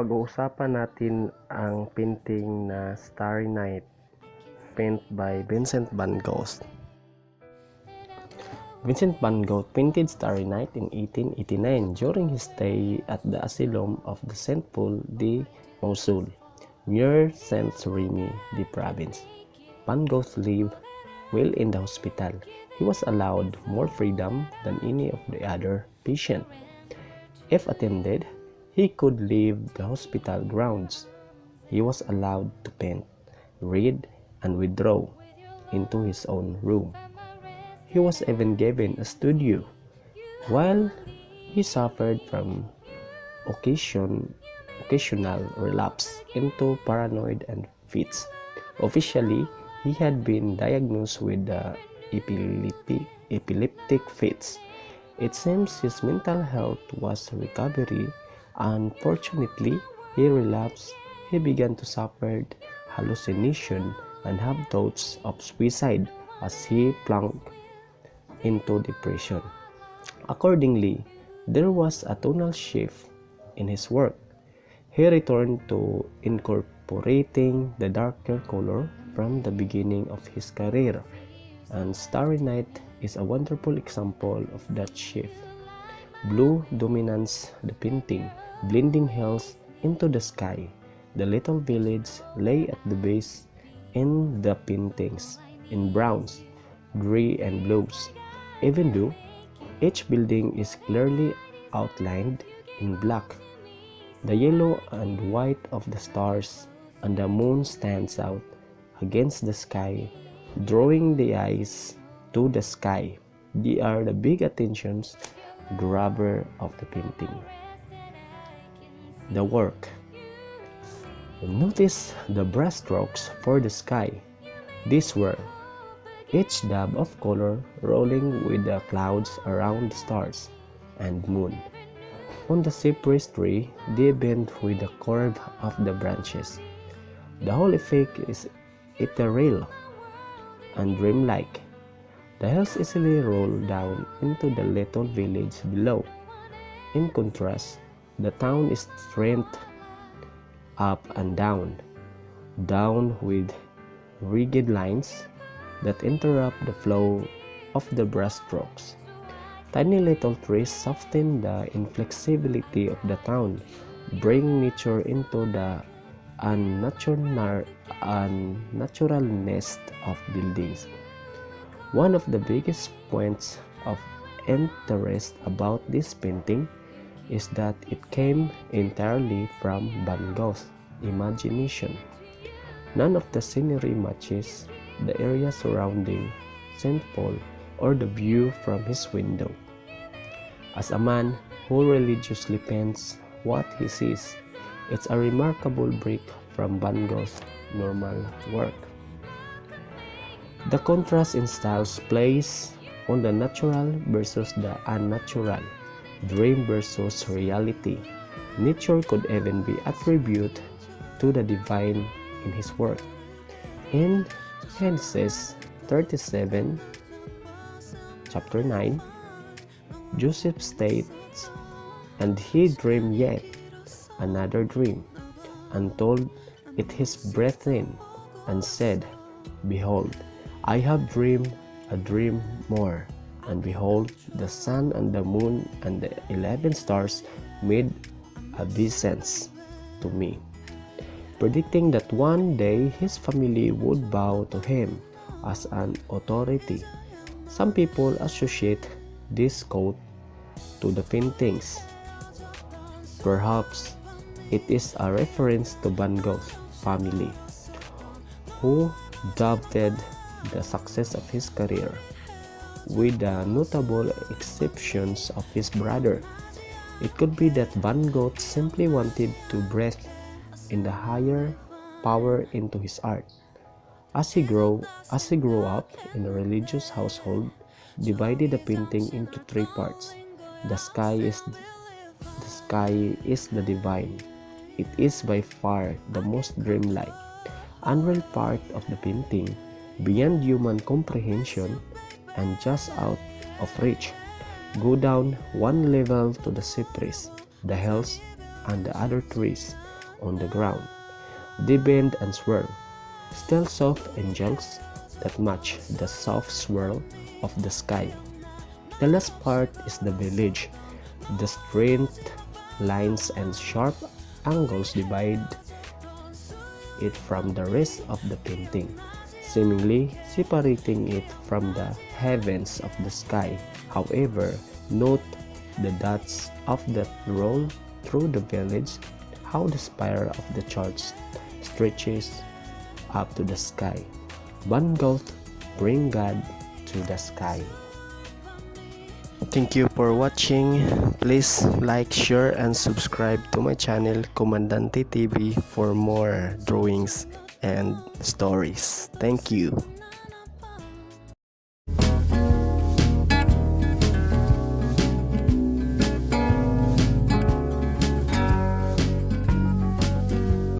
Pag-uusapan natin ang painting na Starry Night, paint by Vincent Van Gogh. Vincent Van Gogh painted Starry Night in 1889 during his stay at the asylum of the Saint Paul de Mosul, near Saint-Rémy de Provence. Van Gogh lived well in the hospital. He was allowed more freedom than any of the other patients. If attended, he could leave the hospital grounds. He was allowed to paint, read, and withdraw into his own room. He was even given a studio. While he suffered from occasional relapse into paranoid and fits. Officially, he had been diagnosed with the epileptic fits. It seems his mental health was recovering. Unfortunately, he relapsed. He began to suffer hallucination and have thoughts of suicide as he plunged into depression. Accordingly, there was a tonal shift in his work. He returned to incorporating the darker color from the beginning of his career, and Starry Night is a wonderful example of that shift. Blue dominates the painting, blending hills into the sky. The little village lay at the base in the paintings in browns, gray, and blues, even though each building is clearly outlined in black. The yellow and white of the stars and the moon stands out against the sky, drawing the eyes to the sky. They are the big attentions grabber of the painting. The work. Notice the brushstrokes for the sky. These were each dab of color rolling with the clouds around the stars and moon. On the cypress tree, they bend with the curve of the branches. The whole effect is ethereal and dreamlike. The hills easily roll down into the little village below. In contrast, the town is straight up and down with rigid lines that interrupt the flow of the brushstrokes. Tiny little trees soften the inflexibility of the town, bring nature into the unnaturalness of buildings. One of the biggest points of interest about this painting is that it came entirely from Van Gogh's imagination. None of the scenery matches the area surrounding St. Paul or the view from his window. As a man who religiously paints what he sees, it's a remarkable break from Van Gogh's normal work. The contrast in styles plays on the natural versus the unnatural, dream versus reality. Nature could even be attributed to the divine in his work. In Genesis 37, chapter 9, Joseph states, "And he dreamed yet another dream, and told it his brethren, and said, Behold, I have dreamed a dream more, and behold, the sun and the moon and the 11 stars made obeisance to me," predicting that one day his family would bow to him as an authority. Some people associate this quote to the paintings. Perhaps it is a reference to Van Gogh's family, who doubted the success of his career, with the notable exceptions of his brother. It could be that Van Gogh simply wanted to breathe in the higher power into his art. As he grew up in a religious household, divided the painting into three parts. The sky is the divine. It is by far the most dreamlike, unreal part of the painting, beyond human comprehension and just out of reach. Go down one level to the cypress, the hills, and the other trees. on the ground. They bend and swirl, still soft angels that match the soft swirl of the sky. The last part is the village. The straight lines and sharp angles divide it from the rest of the painting, seemingly separating it from the heavens of the sky. However, note the dots of that roll through the village, how the spiral of the church stretches up to the sky. Van Gogh bring God to the sky. Thank you for watching. Please like, share, and subscribe to my channel, Komandanti TV, for more drawings and stories. Thank you.